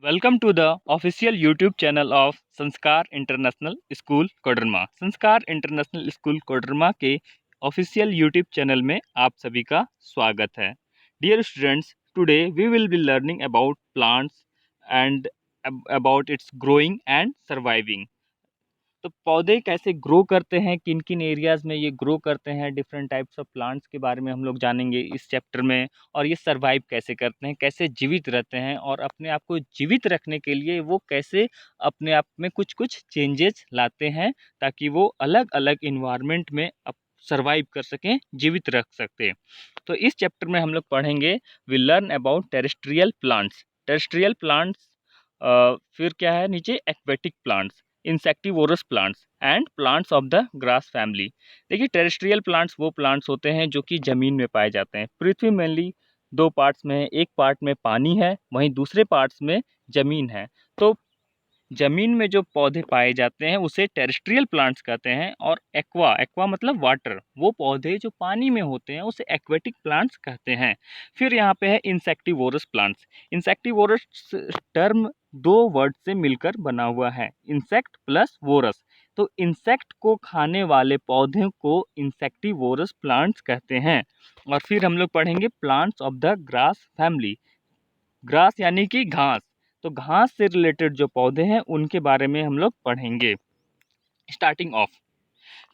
Welcome to the official YouTube channel of संस्कार international school Koderma. संस्कार international school Koderma के official YouTube channel में आप सभी का स्वागत है। Dear students, today we will be learning about plants and about its growing and surviving. तो पौधे कैसे ग्रो करते हैं, किन किन एरियाज़ में ये ग्रो करते हैं, डिफरेंट टाइप्स ऑफ प्लांट्स के बारे में हम लोग जानेंगे इस चैप्टर में। और ये सरवाइव कैसे करते हैं, कैसे जीवित रहते हैं, और अपने आप को जीवित रखने के लिए वो कैसे अपने आप में कुछ कुछ चेंजेस लाते हैं ताकि वो अलग अलग इन्वायरमेंट में सर्वाइव कर सकें, जीवित रख सकते। तो इस चैप्टर में हम लोग पढ़ेंगे, we learn about terrestrial plants. Terrestrial plants, फिर क्या है नीचे, aquatic plants, insectivorous plants and plants of the grass family. देखिए, टेरेस्ट्रियल प्लांट्स वो प्लांट्स होते हैं जो कि ज़मीन में पाए जाते हैं। पृथ्वी मेनली दो पार्ट्स में है, एक पार्ट में पानी है, वहीं दूसरे पार्ट्स में ज़मीन है। तो ज़मीन में जो पौधे पाए जाते हैं उसे टेरेस्ट्रियल प्लांट्स कहते हैं, और एक्वा, एक्वा मतलब वाटर, वो पौधे जो पानी में होते हैं उसे एक्वेटिक प्लांट्स कहते हैं। फिर यहाँ पे है इंसेक्टिवोरस प्लांट्स। इंसेक्टिवोरस टर्म दो वर्ड से मिलकर बना हुआ है, इंसेक्ट प्लस वोरस। तो इंसेक्ट को खाने वाले पौधे को इंसेक्टिवोरस प्लांट्स कहते हैं। और फिर हम लोग पढ़ेंगे plants of the grass family. Grass यानी कि घास, तो घास से रिलेटेड जो पौधे हैं उनके बारे में हम लोग पढ़ेंगे। Starting off,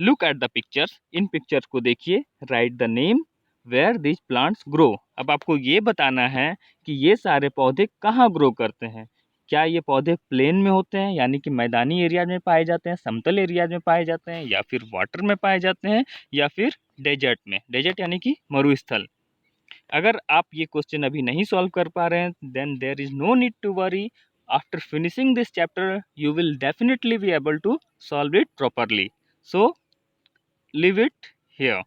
look at the pictures. इन पिक्चर्स को देखिए, write the name where this plants grow. अब आपको ये बताना है कि ये सारे पौधे कहाँ ग्रो करते हैं। क्या ये पौधे प्लेन में होते हैं यानी कि मैदानी एरिया में पाए जाते हैं, समतल एरिया में पाए जाते हैं, या फिर वाटर में पाए जाते हैं, या फिर डेजर्ट में। डेजर्ट यानी कि मरुस्थल। अगर आप ये क्वेश्चन अभी नहीं सॉल्व कर पा रहे हैं, then there is no need to worry. After finishing this chapter you will definitely be able to solve it properly. So leave it here.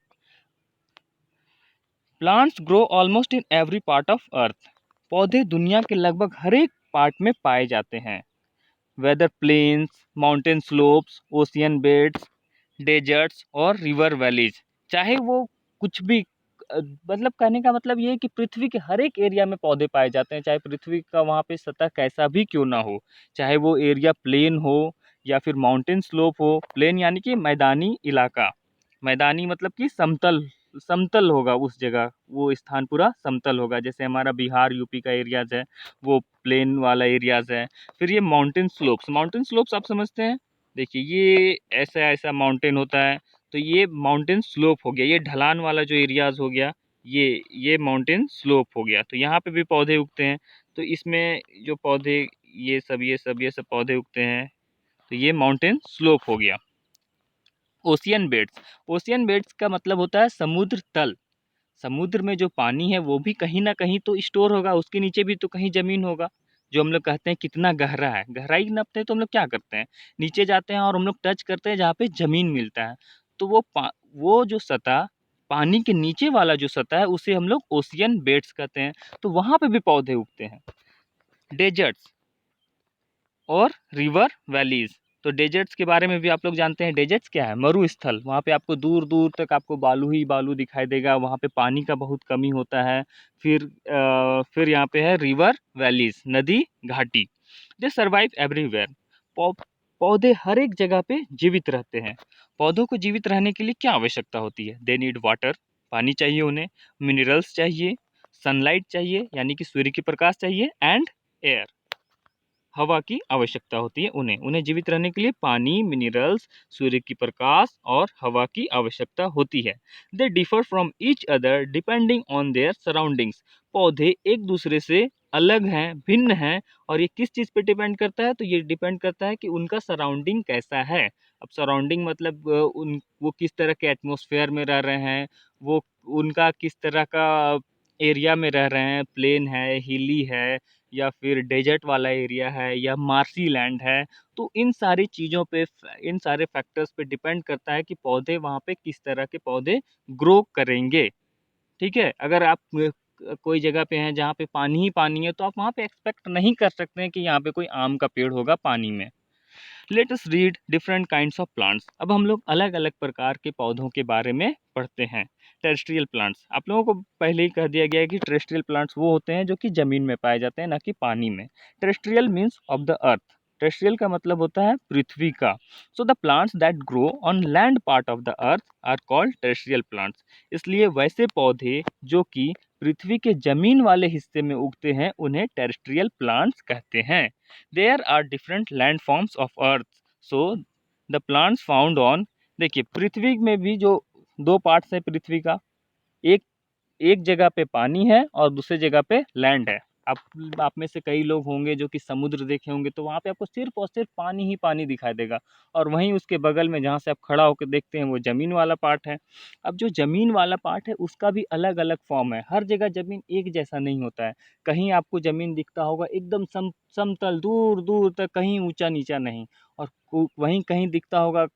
Plants grow almost in every part of earth. पौधे दुनिया के लगभग हर एक part में पाए जाते हैं। Whether plains, mountain slopes, ocean beds, deserts और रिवर वैलीज, चाहे वो कुछ भी, मतलब कहने का मतलब ये है कि पृथ्वी के हर एक एरिया में पौधे पाए जाते हैं, चाहे पृथ्वी का वहाँ पे सतह कैसा भी क्यों ना हो, चाहे वो एरिया प्लेन हो या फिर माउंटेन स्लोप हो। प्लेन यानी कि मैदानी इलाका, मैदानी मतलब कि समतल, समतल होगा उस जगह, वो स्थान पूरा समतल होगा। जैसे हमारा बिहार यूपी का एरियाज है वो प्लेन वाला एरियाज है। फिर ये माउंटेन स्लोप्स, माउंटेन स्लोप्स आप समझते हैं, देखिए ये ऐसा ऐसा माउंटेन होता है, तो ये माउंटेन स्लोप हो गया। ये ढलान वाला जो एरियाज हो गया, ये माउंटेन स्लोप हो गया। तो यहाँ पे भी पौधे उगते हैं। तो इसमें जो पौधे, ये सब पौधे उगते हैं, तो ये माउंटेन स्लोप हो गया। ओशियन बेड्स, ओशियन बेड्स का मतलब होता है समुद्र तल। समुद्र में जो पानी है वो भी कहीं ना कहीं तो स्टोर होगा, उसके नीचे भी तो कहीं ज़मीन होगा। जो हम लोग कहते हैं कितना गहरा है, गहराई नापते हैं तो हम लोग क्या करते हैं, नीचे जाते हैं और हम लोग टच करते हैं जहाँ पे ज़मीन मिलता है। तो वो जो सतह, पानी के नीचे वाला जो सतह है उसे हम लोग ओशियन बेड्स कहते हैं। तो वहाँ पे भी पौधे उगते हैं। डेजर्ट्स और रिवर वैलीज, तो डेजर्ट्स के बारे में भी आप लोग जानते हैं। डेजर्ट्स क्या है, मरुस्थल। वहाँ पे आपको दूर दूर तक आपको बालू ही बालू दिखाई देगा, वहाँ पे पानी का बहुत कमी होता है। फिर यहाँ पे है रिवर वैलीज, नदी घाटी। दे सर्वाइव एवरीवेयर। पौधे हर एक जगह पे जीवित रहते हैं। पौधों को जीवित रहने के लिए क्या आवश्यकता होती है, दे नीड वाटर, पानी चाहिए उन्हें, मिनरल्स चाहिए, सनलाइट चाहिए यानी कि सूर्य की प्रकाश चाहिए, एंड एयर, हवा की आवश्यकता होती है उन्हें। उन्हें जीवित रहने के लिए पानी, मिनरल्स, सूर्य की प्रकाश और हवा की आवश्यकता होती है। They differ from each other depending on their surroundings. पौधे एक दूसरे से अलग हैं, भिन्न हैं, और ये किस चीज़ पे डिपेंड करता है, तो ये डिपेंड करता है कि उनका सराउंडिंग कैसा है। अब सराउंडिंग मतलब वो किस तरह के एटमॉस्फेयर में रह रहे हैं, वो उनका किस तरह का एरिया में रह रहे हैं, प्लेन है, हिली है, या फिर डेजर्ट वाला एरिया है, या मार्सी लैंड है। तो इन सारी चीज़ों पे, इन सारे फैक्टर्स पे डिपेंड करता है कि पौधे वहाँ पे किस तरह के पौधे ग्रो करेंगे। ठीक है, अगर आप कोई जगह पे हैं जहाँ पे पानी ही पानी है, तो आप वहाँ पे एक्सपेक्ट नहीं कर सकते हैं कि यहाँ पे कोई आम का पेड़ होगा पानी में। Let us read different kinds of plants. अब हम लोग अलग अलग प्रकार के पौधों के बारे में पढ़ते हैं। टेरेस्ट्रियल प्लांट्स, आप लोगों को पहले ही कह दिया गया है कि टेरेस्ट्रियल प्लांट्स वो होते हैं जो कि ज़मीन में पाए जाते हैं, ना कि पानी में। Terrestrial means of the earth. Terrestrial का मतलब होता है पृथ्वी का। So the plants that grow on land part of the earth are called terrestrial plants. इसलिए वैसे पौधे जो कि पृथ्वी के जमीन वाले हिस्से में उगते हैं उन्हें टेरेस्ट्रियल प्लांट्स कहते हैं। There are different land forms of earth, so the plants found on, देखिए पृथ्वी में भी जो दो पार्ट्स है पृथ्वी का, एक एक जगह पे पानी है और दूसरी जगह पे लैंड है। आप में से कई लोग होंगे जो कि समुद्र देखे होंगे, तो वहाँ पे आपको सिर्फ और सिर्फ पानी ही पानी दिखाई देगा, और वहीं उसके बगल में जहाँ से आप खड़ा होकर देखते हैं वो ज़मीन वाला पार्ट है। अब जो ज़मीन वाला पार्ट है उसका भी अलग अलग फॉर्म है। हर जगह ज़मीन एक जैसा नहीं होता है। कहीं आपको ज़मीन दिखता होगा एकदम समतल, दूर दूर तक, कहीं ऊंचा नीचा नहीं, और वहीं कहीं दिखता होगा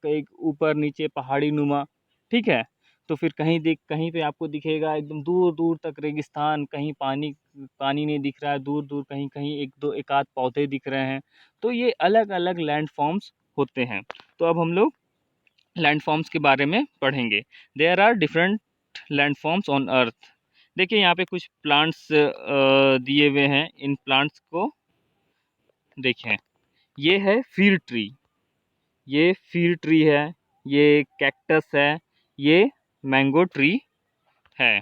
ऊपर नीचे पहाड़ी नुमा। ठीक है, तो फिर कहीं पे आपको दिखेगा एकदम दूर दूर तक रेगिस्तान, कहीं पानी पानी नहीं दिख रहा है, दूर दूर कहीं कहीं एक आध पौधे दिख रहे हैं। तो ये अलग अलग लैंड फॉर्म्स होते हैं। तो अब हम लोग लैंड फॉर्म्स के बारे में पढ़ेंगे। There are different land forms on earth. देखिए यहाँ पे कुछ प्लांट्स दिए हुए हैं। इन प्लांट्स को देखें, ये है फीर ट्री, ये फीर ट्री है, ये कैक्टस है, ये मैंगो ट्री है।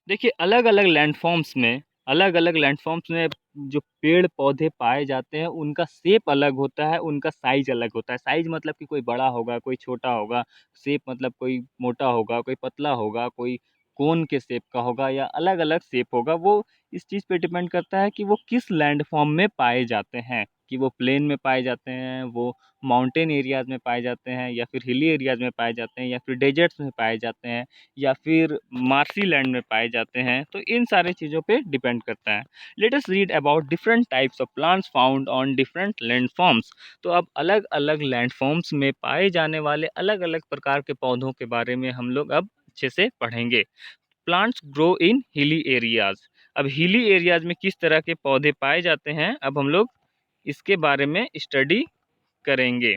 देखिए अलग अलग लैंडफॉर्म्स में जो पेड़ पौधे पाए जाते हैं उनका शेप अलग होता है, उनका साइज अलग होता है। साइज मतलब कि कोई बड़ा होगा, कोई छोटा होगा। शेप मतलब कोई मोटा होगा, कोई पतला होगा, कोई कोन के शेप का होगा, या अलग अलग शेप होगा। वो इस चीज़ पे डिपेंड करता है कि वो किस लैंडफॉर्म में पाए जाते हैं, कि वो प्लेन में पाए जाते हैं, वो माउंटेन एरियाज में पाए जाते हैं, या फिर हिली एरियाज में पाए जाते हैं, या फिर डेजर्ट्स में पाए जाते हैं, या फिर मार्सी लैंड में पाए जाते हैं। तो इन सारी चीज़ों पे डिपेंड करता है। Let us read about different types of plants found on different landforms. तो अब अलग अलग लैंडफॉर्म्स में पाए जाने वाले अलग अलग प्रकार के पौधों के बारे में हम लोग अब अच्छे से पढ़ेंगे। प्लांट्स ग्रो इन हिली एरियाज। अब हिली एरियाज में किस तरह के पौधे पाए जाते हैं, अब हम लोग इसके बारे में स्टडी करेंगे।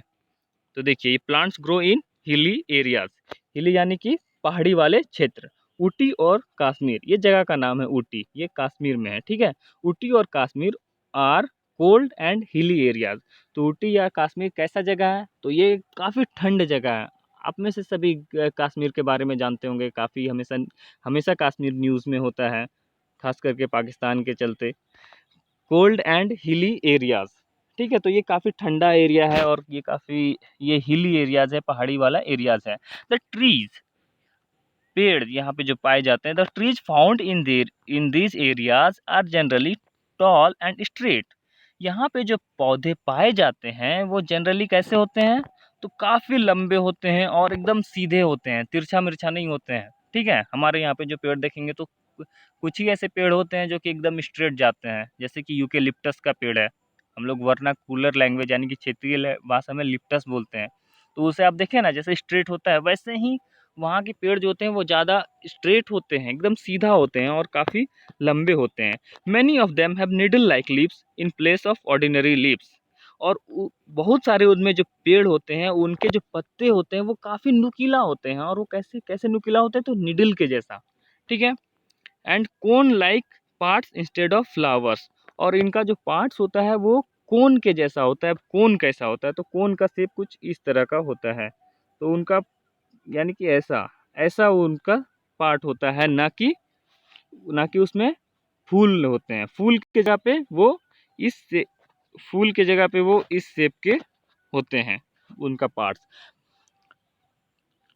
तो देखिए, ये प्लांट्स ग्रो इन हिली एरियाज। हिली यानी कि पहाड़ी वाले क्षेत्र। ऊटी और कश्मीर, ये जगह का नाम है ऊटी, ये कश्मीर में है। ठीक है, ऊटी और Kashmir are cold and hilly areas. तो ऊटी या कश्मीर कैसा जगह है, तो ये काफ़ी ठंड जगह है। आप में से सभी कश्मीर के बारे में जानते होंगे, काफ़ी हमेशा हमेशा कश्मीर न्यूज़ में होता है, खास करके पाकिस्तान के चलते। कोल्ड एंड हिली एरियाज, ठीक है, तो ये काफ़ी ठंडा एरिया है, और ये हिली एरियाज है, पहाड़ी वाला एरियाज है। द ट्रीज, पेड़ यहाँ पे जो पाए जाते हैं, the trees found in these areas are generally tall and straight. यहाँ पे जो पौधे पाए जाते हैं वो जनरली कैसे होते हैं, तो काफ़ी लंबे होते हैं और एकदम सीधे होते हैं, तिरछा मिर्छा नहीं होते हैं। ठीक है, हमारे यहाँ पे जो पेड़ देखेंगे तो कुछ ही ऐसे पेड़ होते हैं जो कि एकदम स्ट्रेट जाते हैं, जैसे कि यूकेलिप्टस का पेड़ है। हम लोग वर्नाकुलर लैंग्वेज यानी कि क्षेत्रीय भाषा में लिप्टस बोलते हैं। तो उसे आप देखें ना, जैसे स्ट्रेट होता है, वैसे ही वहाँ के पेड़ जो होते हैं वो ज़्यादा स्ट्रेट होते हैं, एकदम सीधा होते हैं और काफ़ी लंबे होते हैं। Many of them have needle like leaves in place of ordinary leaves. और बहुत सारे उनमें जो पेड़ होते हैं उनके जो पत्ते होते हैं वो काफ़ी नुकीला होते हैं, और वो कैसे कैसे नुकीला होते हैं, तो निडल के जैसा। ठीक है, and cone like parts instead of flowers. और इनका जो पार्ट्स होता है वो कोन के जैसा होता है। कोन कैसा होता है, तो कोन का शेप कुछ इस तरह का होता है। तो उनका यानी कि ऐसा ऐसा उनका पार्ट होता है, ना कि उसमें फूल होते हैं। फूल के जगह पे वो इस फूल के जगह पे वो इस शेप के होते हैं उनका parts.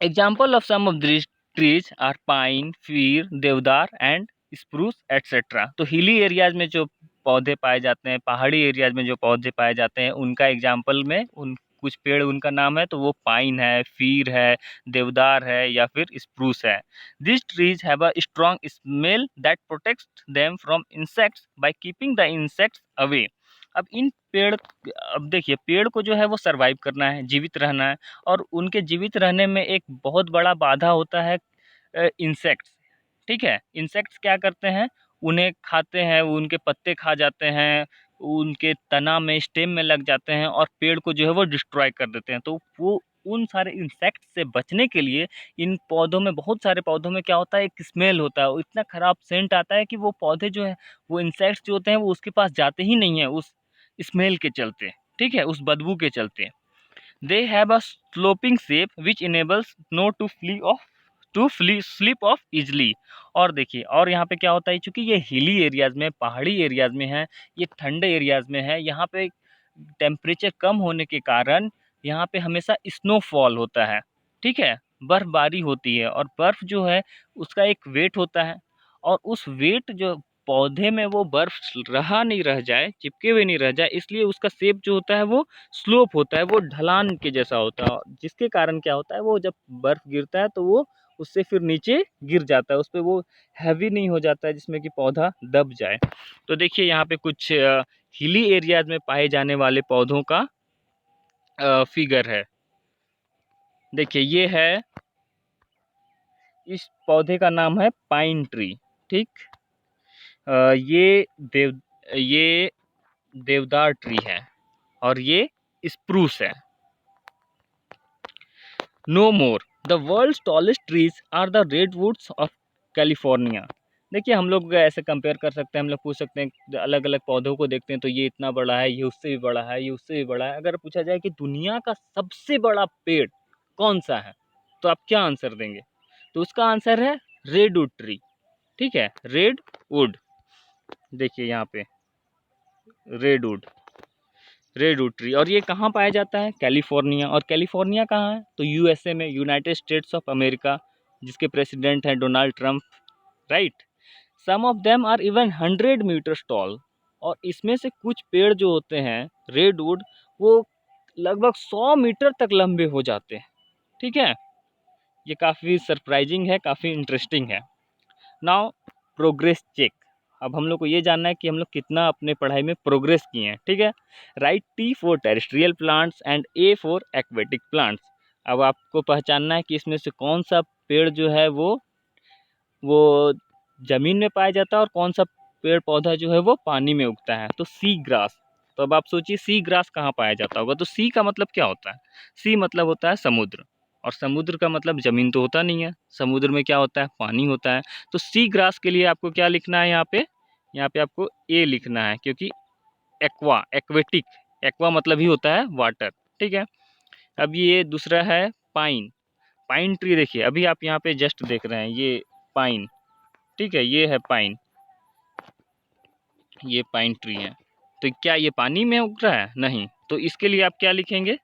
Example of some of this trees are pine, fir, deodar and spruce etcetera. तो हिली एरियाज में जो पौधे पाए जाते हैं, पहाड़ी एरियाज में जो पौधे पाए जाते हैं, उनका एग्जाम्पल में उन कुछ पेड़ उनका नाम है, तो वो पाइन है, फीर है, देवदार है, या फिर स्प्रूस है। This trees have a strong smell that protects them from insects by keeping the insects away. अब देखिए, पेड़ को जो है वो सरवाइव करना है, जीवित रहना है, और उनके जीवित रहने में एक बहुत बड़ा बाधा होता है इंसेक्ट्स। ठीक है, इंसेक्ट्स क्या करते हैं, उन्हें खाते हैं, उनके पत्ते खा जाते हैं, उनके तना में, स्टेम में लग जाते हैं और पेड़ को जो है वो डिस्ट्रॉय कर देते हैं। तो वो उन सारे इंसेक्ट से बचने के लिए इन पौधों में, बहुत सारे पौधों में क्या होता है, एक स्मेल होता है, वो इतना ख़राब सेंट आता है कि वो पौधे जो है, वो इंसेक्ट्स जो होते हैं वो उसके पास जाते ही नहीं हैं उस स्मेल के चलते, ठीक है, उस बदबू के चलते। They have a sloping shape which enables no to flee slip off easily. और देखिए, और यहाँ पे क्या होता है, चूंकि ये हिली एरियाज में, पहाड़ी एरियाज में है, ये ठंडे एरियाज में है, यहाँ पे टेम्परेचर कम होने के कारण यहाँ पे हमेशा स्नोफॉल होता है, ठीक है, बर्फबारी होती है, और बर्फ जो है उसका एक वेट होता है, और उस वेट जो पौधे में वो बर्फ रहा नहीं रह जाए, चिपके हुए नहीं रह जाए, इसलिए उसका शेप जो होता है वो स्लोप होता है, वो ढलान के जैसा होता है, जिसके कारण क्या होता है, वो जब बर्फ गिरता है तो वो उससे फिर नीचे गिर जाता है, उस पर वो हैवी नहीं हो जाता है जिसमें कि पौधा दब जाए। तो देखिए यहाँ पे कुछ हिली एरियाज में पाए जाने वाले पौधों का फिगर है। देखिए ये है, इस पौधे का नाम है पाइन ट्री, ठीक। ये देवदार ट्री है और ये स्प्रूस है। No more the world's tallest trees are the redwoods of California. देखिए हम लोग ऐसे कंपेयर कर सकते हैं, हम लोग पूछ सकते हैं, अलग अलग पौधों को देखते हैं तो ये इतना बड़ा है, ये उससे भी बड़ा है, ये उससे भी बड़ा है। अगर पूछा जाए कि दुनिया का सबसे बड़ा पेड़ कौन सा है, तो आप क्या आंसर देंगे? तो उसका आंसर है रेडवुड ट्री, ठीक है, रेडवुड। देखिए यहाँ पे रेडवुड, रेडवुड ट्री, और ये कहाँ पाया जाता है? कैलिफोर्निया। और कैलिफोर्निया कहाँ है? तो यूएसए में, यूनाइटेड स्टेट्स ऑफ अमेरिका, जिसके प्रेसिडेंट हैं Donald Trump, right. Some of them are even 100 metres tall. और इसमें से कुछ पेड़ जो होते हैं रेडवुड, वो लगभग 100 मीटर तक लंबे हो जाते हैं, ठीक है। ये काफ़ी सरप्राइजिंग है, काफ़ी इंटरेस्टिंग है। Now progress check. अब हम लोग को ये जानना है कि हम लोग कितना अपने पढ़ाई में प्रोग्रेस किए हैं, ठीक है। Right T for terrestrial plants and A for aquatic plants. अब आपको पहचानना है कि इसमें से कौन सा पेड़ जो है वो ज़मीन में पाया जाता है और कौन सा पेड़ पौधा जो है वो पानी में उगता है। तो सी ग्रास। तो अब आप सोचिए सी ग्रास कहाँ पाया जाता होगा। तो सी का मतलब क्या होता है? सी मतलब होता है समुद्र, और समुद्र का मतलब ज़मीन तो होता नहीं है, समुद्र में क्या होता है? पानी होता है। तो सी ग्रास के लिए आपको क्या लिखना है यहाँ पे? यहाँ पे आपको ए लिखना है, क्योंकि एक्वा, एक्वेटिक, एक्वा मतलब ही होता है वाटर, ठीक है। अब ये दूसरा है पाइन। पाइन ट्री, देखिए अभी आप यहाँ पे जस्ट देख रहे हैं ये पाइन, ठीक है, ये है पाइन, ये पाइन ट्री है। तो क्या ये पानी में उग रहा है? नहीं। तो इसके लिए आप क्या लिखेंगे?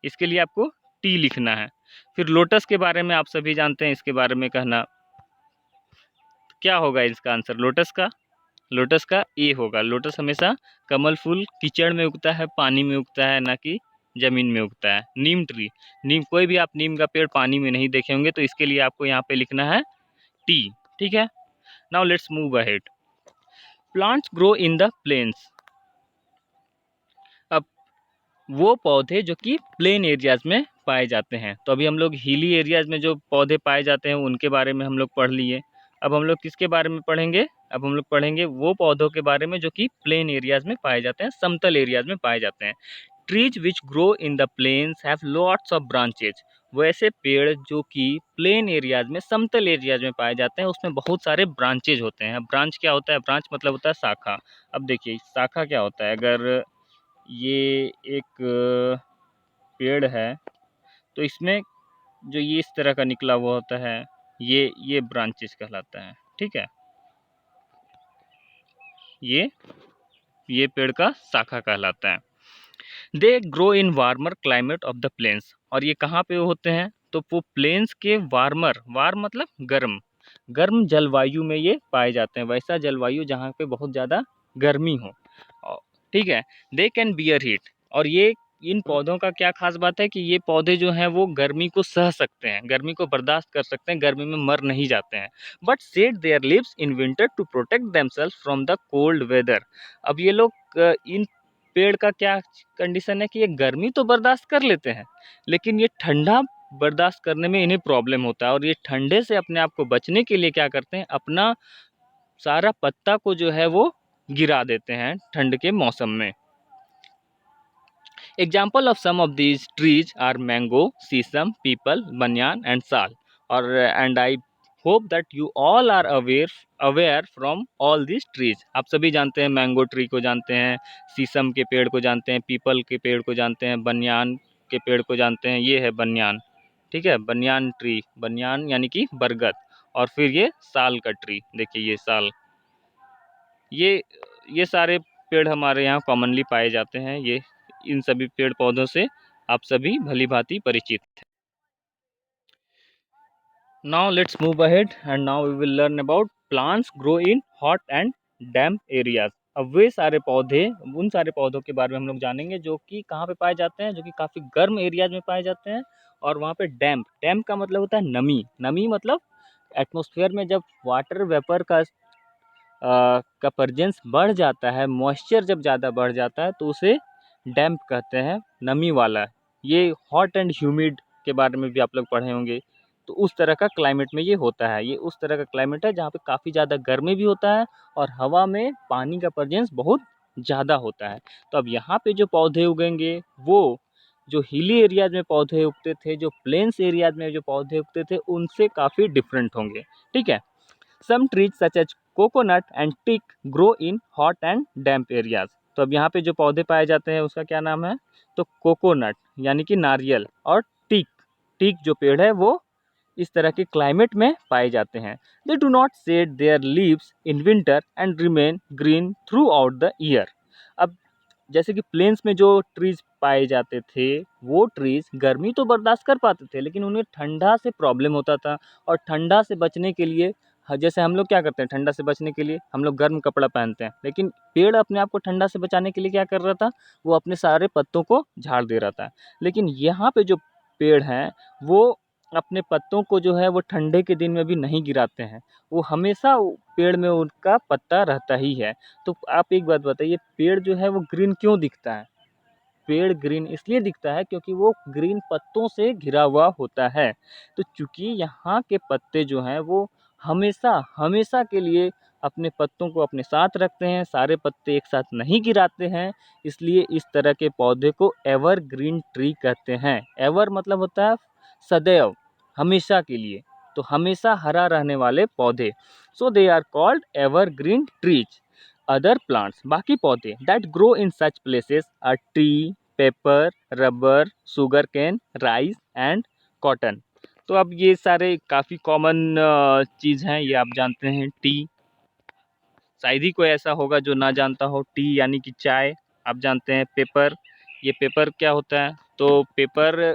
इसके लिए आपको टी लिखना है। फिर लोटस के बारे में आप सभी जानते हैं, इसके बारे में कहना क्या होगा इसका आंसर लोटस का? लोटस का ए होगा। लोटस हमेशा कमल फूल कीचड़ में उगता है, पानी में उगता है, ना कि ज़मीन में उगता है। नीम ट्री, नीम, कोई भी आप नीम का पेड़ पानी में नहीं देखे होंगे, तो इसके लिए आपको यहाँ पे लिखना है टी, ठीक है। Now let's move ahead. Plants grow in the plains. अब वो पौधे जो कि प्लेन एरियाज में पाए जाते हैं, तो अभी हम लोग हिली एरियाज में जो पौधे पाए जाते हैं उनके बारे में हम लोग पढ़ लिए। अब हम लोग किसके बारे में पढ़ेंगे? अब हम लोग पढ़ेंगे वो पौधों के बारे में जो कि प्लेन एरियाज में पाए जाते हैं, समतल एरियाज में पाए जाते हैं। Trees which grow in the plains have lots of branches. वो ऐसे पेड़ जो कि प्लेन एरियाज में, समतल एरियाज में पाए जाते हैं, उसमें बहुत सारे ब्रांचेज होते हैं। ब्रांच क्या होता है? ब्रांच मतलब होता है शाखा। अब देखिए शाखा क्या होता है, अगर ये एक पेड़ है तो इसमें जो ये इस तरह का निकला हुआ होता है, ये ब्रांचेस कहलाता है, ठीक है। ये पेड़ का शाखा कहलाता है। They grow in warmer climate of the plains. और ये कहाँ पे होते हैं? तो वो प्लेन्स के वार्मर, वार्म मतलब गर्म, गर्म जलवायु में ये पाए जाते हैं। वैसा जलवायु जहाँ पे बहुत ज़्यादा गर्मी हो, ठीक है। They can bear heat. और ये, इन पौधों का क्या खास बात है कि ये पौधे जो हैं वो गर्मी को सह सकते हैं, गर्मी को बर्दाश्त कर सकते हैं, गर्मी में मर नहीं जाते हैं। But shed their leaves in winter to protect themselves from the cold weather. अब ये लोग इन पेड़ का क्या कंडीशन है कि ये गर्मी तो बर्दाश्त कर लेते हैं, लेकिन ये ठंडा बर्दाश्त करने में इन्हें प्रॉब्लम होता है, और ये ठंडे से अपने आप को बचने के लिए क्या करते हैं, अपना सारा पत्ता को जो है वो गिरा देते हैं ठंड के मौसम में। Example of some of these trees are mango, sheesham, peepal, banyan and sal. और and I hope that you all are aware from all these trees. आप सभी जानते हैं, मैंगो ट्री को जानते हैं, शीशम के पेड़ को जानते हैं, पीपल के पेड़ को जानते हैं, बनियान के पेड़ को जानते हैं। ये है बनियान, ठीक है, बनियान ट्री, बनियान यानी कि बरगद। और फिर ये साल का ट्री, देखिए ये साल। ये सारे पेड़ हमारे यहाँ कॉमनली पाए जाते हैं। ये इन सभी पेड़ पौधों से आप सभी भली भांति परिचित हैं। Now let's move ahead and now we will learn about plants grow in hot and damp areas. अब वे सारे पौधे, उन सारे पौधों के बारे में हम लोग जानेंगे जो कि कहाँ पे पाए जाते हैं, जो कि काफ़ी गर्म एरियाज में पाए जाते हैं। और वहाँ पे डैम्प, डैम्प का मतलब होता है नमी। नमी मतलब एटमॉस्फेयर में जब वाटर वेपर का प्रेजेंस बढ़ जाता है, मॉइस्चर जब ज़्यादा बढ़ जाता है तो उसे डैम्प कहते हैं, नमी वाला। ये हॉट एंड ह्यूमिड के बारे में भी आप लोग पढ़े होंगे। तो उस तरह का क्लाइमेट में ये होता है। ये उस तरह का क्लाइमेट है जहाँ पे काफ़ी ज़्यादा गर्मी भी होता है और हवा में पानी का प्रेजेंस बहुत ज़्यादा होता है। तो अब यहाँ पे जो पौधे उगेंगे वो जो हिली एरियाज में पौधे उगते थे, जो प्लेन्स एरियाज में जो पौधे उगते थे, उनसे काफ़ी डिफरेंट होंगे, ठीक है। Some trees such as coconut and teak grow in hot and damp areas। तो अब यहाँ पे जो पौधे पाए जाते हैं उसका क्या नाम है, तो कोकोनट यानी कि नारियल, और टीक, टीक जो पेड़ है वो इस तरह के क्लाइमेट में पाए जाते हैं। They do not shade there leaves in winter and remain green through out the year. अब जैसे कि प्लेन्स में जो ट्रीज पाए जाते थे, वो ट्रीज गर्मी तो बर्दाश्त कर पाते थे लेकिन उन्हें ठंडा से प्रॉब्लम होता था। और ठंडा से बचने के लिए, जैसे हम लोग क्या करते हैं, ठंडा से बचने के लिए हम लोग गर्म कपड़ा पहनते हैं, लेकिन पेड़ अपने आप को ठंडा से बचाने के लिए क्या कर रहा था, वो अपने सारे पत्तों को झाड़ दे रहा था। लेकिन यहाँ पे जो पेड़ हैं वो अपने पत्तों को जो है वो ठंडे के दिन में भी नहीं गिराते हैं। वो हमेशा पेड़ में उनका पत्ता रहता ही है। तो आप एक बात बताइए, पेड़ जो है वो ग्रीन क्यों दिखता है? पेड़ ग्रीन इसलिए दिखता है क्योंकि वो ग्रीन पत्तों से घिरा हुआ होता है। तो चूंकि यहाँ के पत्ते जो हैं वो हमेशा हमेशा के लिए अपने पत्तों को अपने साथ रखते हैं, सारे पत्ते एक साथ नहीं गिराते हैं, इसलिए इस तरह के पौधे को एवरग्रीन ट्री कहते हैं। एवर मतलब होता है सदैव, हमेशा के लिए, तो हमेशा हरा रहने वाले पौधे। So they are called evergreen trees. Other plants, बाकी पौधे that grow in such places are tea, pepper, rubber, sugar cane, rice and cotton. तो अब ये सारे काफ़ी कॉमन चीज़ हैं, ये आप जानते हैं। टी, शायद ही कोई ऐसा होगा जो ना जानता हो। टी यानी कि चाय, आप जानते हैं। पेपर, ये पेपर क्या होता है, तो पेपर,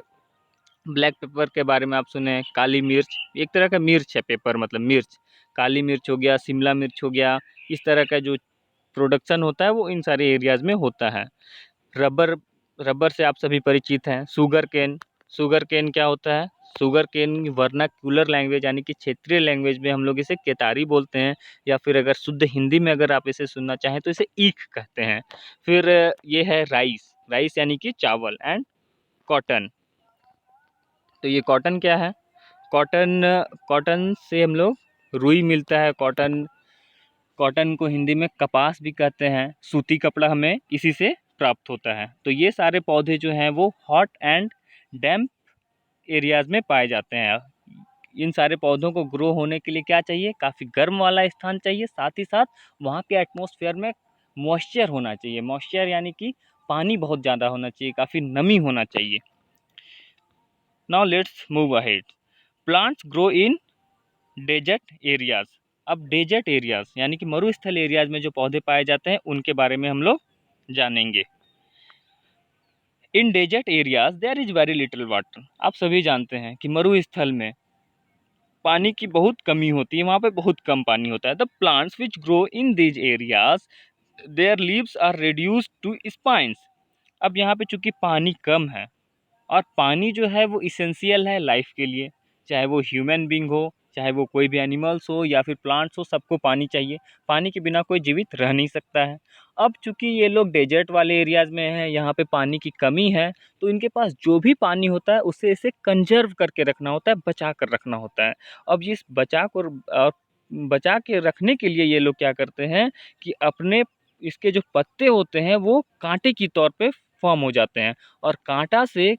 ब्लैक पेपर के बारे में आप सुने हैं। काली मिर्च, एक तरह का मिर्च है, पेपर मतलब मिर्च। काली मिर्च हो गया, शिमला मिर्च हो गया, इस तरह का जो प्रोडक्शन होता है वो इन सारे एरियाज़ में होता है। रबर, रबर से आप सभी परिचित हैं। शुगर केन, शुगर केन क्या होता है, शुगर केन वर्नाक्यूलर लैंग्वेज यानी कि क्षेत्रीय लैंग्वेज में हम लोग इसे केतारी बोलते हैं, या फिर अगर शुद्ध हिंदी में अगर आप इसे सुनना चाहें तो इसे ईख कहते हैं। फिर ये है राइस, राइस यानी कि चावल, एंड कॉटन। तो ये कॉटन क्या है, कॉटन, कॉटन से हम लोग रुई मिलता है। कॉटन, कॉटन को हिंदी में कपास भी कहते हैं। सूती कपड़ा हमें इसी से प्राप्त होता है। तो ये सारे पौधे जो हैं वो हॉट एंड डैम्प एरियाज़ में पाए जाते हैं। इन सारे पौधों को ग्रो होने के लिए क्या चाहिए, काफ़ी गर्म वाला स्थान चाहिए, साथ ही साथ वहाँ के एटमॉस्फेयर में मॉइस्चर होना चाहिए। मॉइस्चर यानी कि पानी बहुत ज़्यादा होना चाहिए, काफ़ी नमी होना चाहिए। Now let's move ahead. Plants grow in desert areas. अब डेजर्ट एरियाज यानी कि मरुस्थल एरियाज में जो पौधे पाए जाते हैं उनके बारे में हम लोग जानेंगे। In desert areas there is very little water. आप सभी जानते हैं कि मरुस्थल में पानी की बहुत कमी होती है, वहाँ पे बहुत कम पानी होता है। The plants which grow in these areas their leaves are reduced to spines. अब यहाँ पे चूंकि पानी कम है, और पानी जो है वो इसेंशियल है लाइफ के लिए, चाहे वो ह्यूमन बींग हो, चाहे वो कोई भी एनिमल्स हो या फिर प्लांट्स हो, सबको पानी चाहिए। पानी के बिना कोई जीवित रह नहीं सकता है। अब चूंकि ये लोग डेजर्ट वाले एरियाज़ में हैं, यहाँ पे पानी की कमी है, तो इनके पास जो भी पानी होता है उसे इसे कंजर्व करके रखना होता है, बचा कर रखना होता है। अब इस बचा कर बचा के रखने के लिए ये लोग क्या करते हैं कि अपने इसके जो पत्ते होते हैं वो कांटे की तौर पे फॉर्म हो जाते हैं, और कांटा से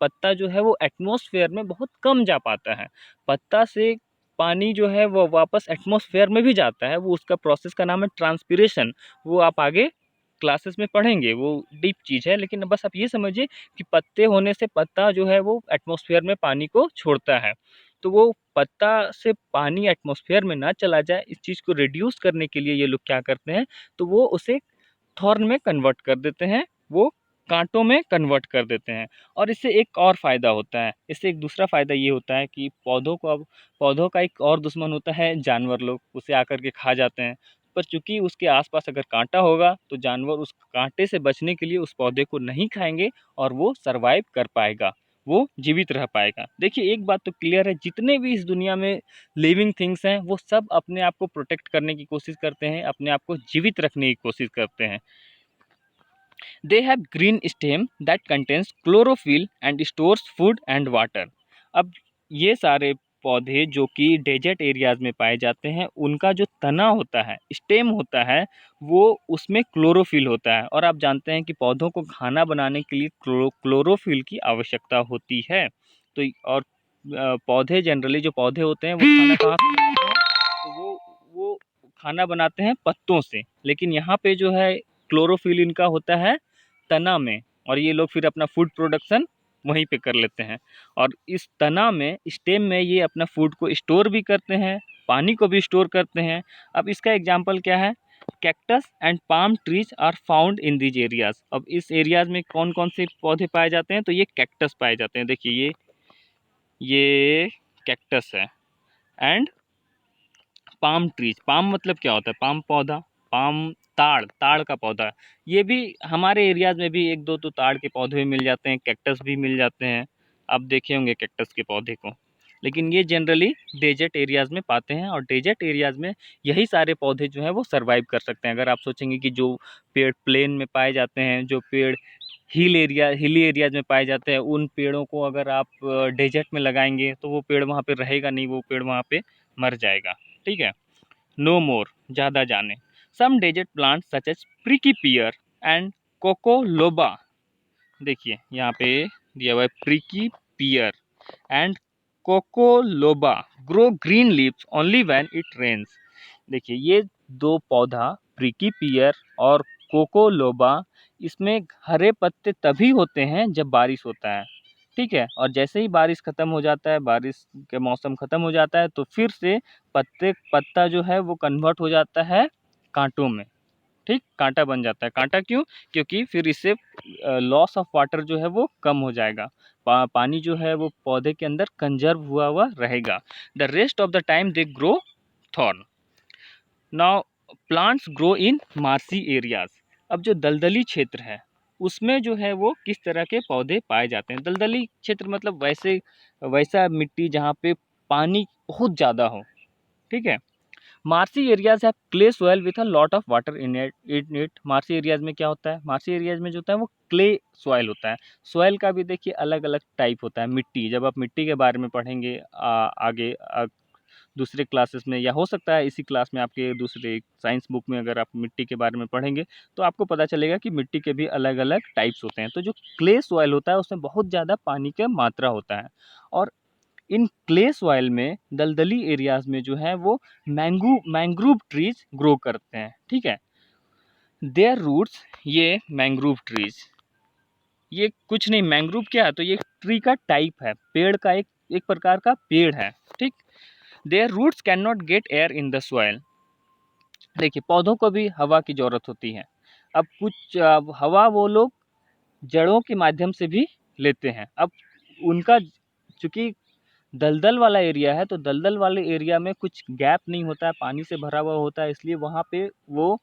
पत्ता जो है वो एटमॉस्फेयर में बहुत कम जा पाता है। पत्ता से पानी जो है वो वापस एटमॉस्फेयर में भी जाता है, वो उसका प्रोसेस का नाम है ट्रांसपिरेशन। वो आप आगे क्लासेस में पढ़ेंगे, वो डीप चीज़ है, लेकिन बस आप ये समझिए कि पत्ते होने से पत्ता जो है वो एटमॉस्फेयर में पानी को छोड़ता है। तो वो पत्ता से पानी एटमॉस्फेयर में ना चला जाए, इस चीज़ को रिड्यूस करने के लिए ये लोग क्या करते हैं, तो वो उसे थॉर्न में कन्वर्ट कर देते हैं, वो कांटों में कन्वर्ट कर देते हैं। और इससे एक और फ़ायदा होता है, इससे एक दूसरा फ़ायदा ये होता है कि पौधों का एक और दुश्मन होता है जानवर लोग, उसे आकर के खा जाते हैं। पर चूंकि उसके आसपास अगर कांटा होगा तो जानवर उस कांटे से बचने के लिए उस पौधे को नहीं खाएंगे और वो सरवाइव कर पाएगा, वो जीवित रह पाएगा। देखिए एक बात तो क्लियर है, जितने भी इस दुनिया में लिविंग थिंग्स हैं वो सब अपने आप को प्रोटेक्ट करने की कोशिश करते हैं, अपने आप को जीवित रखने की कोशिश करते हैं। They have green stem that contains chlorophyll and stores food and water. अब ये सारे पौधे जो कि डेजर्ट एरियाज में पाए जाते हैं, उनका जो तना होता है, स्टेम होता है, वो उसमें क्लोरोफिल होता है। और आप जानते हैं कि पौधों को खाना बनाने के लिए क्लोरोफिल की आवश्यकता होती है। तो और पौधे जनरली जो पौधे होते हैं वो खाना कहाँ से बनाते हैं, तो वो खाना बनाते हैं पत्तों से। लेकिन यहाँ पे जो है क्लोरोफिल इनका होता है तना में, और ये लोग फिर अपना फूड प्रोडक्शन वहीं पे कर लेते हैं। और इस तना में, स्टेम में, ये अपना फूड को स्टोर भी करते हैं, पानी को भी स्टोर करते हैं। अब इसका एग्जांपल क्या है, cactus and palm trees are found in these areas. अब इस एरियाज में कौन कौन से पौधे पाए जाते हैं, तो ये कैक्टस पाए जाते हैं। देखिए ये कैक्टस है। एंड पाम ट्रीज, पाम मतलब क्या होता है, पाम पौधा, पाम ताड़ का पौधा। ये भी हमारे एरियाज में भी एक दो तो ताड़ के पौधे भी मिल जाते हैं, कैक्टस भी मिल जाते हैं। आप देखे होंगे कैक्टस के पौधे को। लेकिन ये जनरली डेजर्ट एरियाज में पाते हैं, और डेजर्ट एरियाज में यही सारे पौधे जो हैं वो सरवाइव कर सकते हैं। अगर आप सोचेंगे कि जो पेड़ प्लेन में पाए जाते हैं, जो पेड़ हिली एरियाज में पाए जाते हैं, उन पेड़ों को अगर आप डेजर्ट में लगाएंगे तो वो पेड़ वहाँ पे रहेगा नहीं, वो पेड़ वहाँ पे मर जाएगा। ठीक है। नो मोर, ज़्यादा जाने। Some desert plant such as prickly pear and coccoloba. देखिए यहाँ पे दिया हुआ है prickly pear and coccoloba grow green leaves only when it rains. देखिए ये दो पौधा, प्रिकी पियर और कोकोलोबा, इसमें हरे पत्ते तभी होते हैं जब बारिश होता है। ठीक है। और जैसे ही बारिश ख़त्म हो जाता है, बारिश के मौसम ख़त्म हो जाता है, तो फिर से पत्ता जो है वो कन्वर्ट हो जाता है कांटों में। ठीक, कांटा बन जाता है। कांटा क्यों? क्योंकि फिर इससे लॉस ऑफ वाटर जो है वो कम हो जाएगा, पानी जो है वो पौधे के अंदर कंजर्व हुआ रहेगा। The rest of the time they grow thorn. Now plants grow in marshy areas. अब जो दलदली क्षेत्र है उसमें जो है वो किस तरह के पौधे पाए जाते हैं। दलदली क्षेत्र मतलब वैसा मिट्टी जहाँ पे पानी बहुत ज़्यादा हो। ठीक है। मार्सी एरियाज है clay soil with a lot of water in it. Marshy areas में क्या होता है, मार्सी एरियाज में जो होता है वो क्ले सॉइल होता है। सॉइल का भी देखिए अलग अलग टाइप होता है। मिट्टी, जब आप मिट्टी के बारे में पढ़ेंगे आगे दूसरे क्लासेस में, या हो सकता है इसी क्लास में आपके दूसरे साइंस बुक में अगर आप मिट्टी के बारे में पढ़ेंगे तो आपको पता चलेगा कि मिट्टी के भी अलग अलग टाइप्स होते हैं। तो जो क्ले सॉइल होता है उसमें बहुत ज़्यादा पानी का मात्रा होता है, और इन क्ले सॉइल में दलदली एरियाज में जो है वो मैंग्रोव ट्रीज ग्रो करते हैं। ठीक है। देयर रूट्स, ये मैंग्रोव ट्रीज, ये कुछ नहीं, मैंग्रोव क्या है, तो ये ट्री का टाइप है, पेड़ का एक प्रकार का पेड़ है। ठीक। Their roots can not get air in the soil. देखिए पौधों को भी हवा की ज़रूरत होती है। अब हवा वो लोग जड़ों के माध्यम से भी लेते हैं। अब उनका चूँकि दलदल वाला एरिया है, तो दलदल वाले एरिया में कुछ गैप नहीं होता है, पानी से भरा हुआ होता है, इसलिए वहाँ पे वो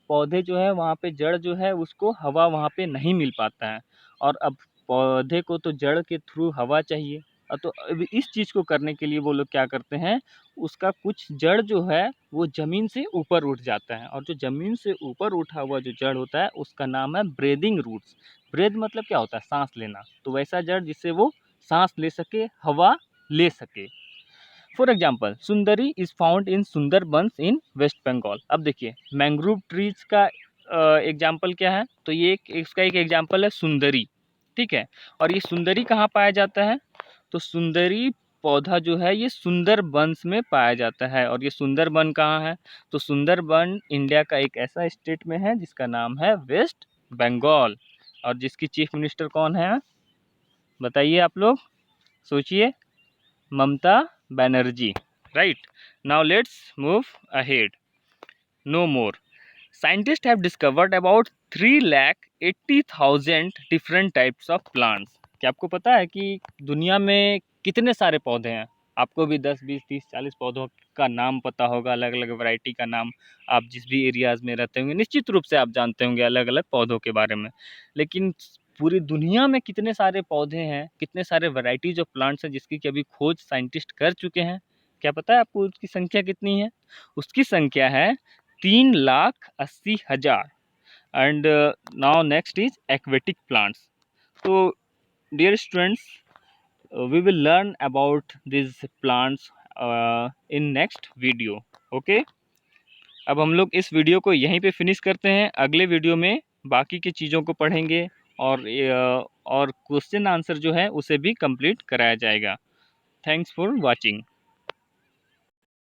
पौधे जो है वहाँ पे जड़ जो है उसको हवा वहाँ पे नहीं मिल पाता है। और अब पौधे को तो जड़ के थ्रू हवा चाहिए। तो अब इस चीज़ को करने के लिए वो लोग क्या करते हैं, उसका कुछ जड़ जो है वो ज़मीन से ऊपर उठ जाता है, और जो ज़मीन से ऊपर उठा हुआ जो जड़ होता है उसका नाम है ब्रीदिंग रूट्स। ब्रेद मतलब क्या होता है, सांस लेना। तो वैसा जड़ जिससे वो सांस ले सके, हवा ले सके। For example sundari is found in Sundarbans in West Bengal. अब देखिए मैंग्रोव ट्रीज का एग्जाम्पल क्या है, तो ये इसका एक एग्जाम्पल है सुंदरी, ठीक है। और ये सुंदरी कहाँ पाया जाता है, तो सुंदरी पौधा जो है ये सुंदरबंस में पाया जाता है। और ये सुंदरबन कहाँ है, तो सुंदरबन इंडिया का एक ऐसा स्टेट में है जिसका नाम है वेस्ट बंगाल, और जिसकी चीफ मिनिस्टर कौन है, बताइए आप लोग, सोचिए, Mamata Banerjee, right. Now let's move ahead, no more. Scientists have discovered about 3,80,000 different types of plants। क्या आपको पता है कि दुनिया में कितने सारे पौधे हैं? आपको भी 10, 20, 30, 40 पौधों का नाम पता होगा, अलग अलग वैरायटी का नाम। आप जिस भी एरियाज़ में रहते होंगे निश्चित रूप से आप जानते होंगे अलग अलग पौधों के बारे में। लेकिन पूरी दुनिया में कितने सारे पौधे हैं, कितने सारे वैरायटीज ऑफ प्लांट्स हैं जिसकी कि अभी खोज साइंटिस्ट कर चुके हैं, क्या पता है आपको उसकी संख्या कितनी है? उसकी संख्या है 3,80,000। And now next is aquatic plants. तो dear students, we will learn about these plants in next video, okay. अब हम लोग इस वीडियो को यहीं पे फिनिश करते हैं, अगले वीडियो में बाकी की चीज़ों को पढ़ेंगे और क्वेश्चन आंसर जो है उसे भी कंप्लीट कराया जाएगा। Thanks for watching.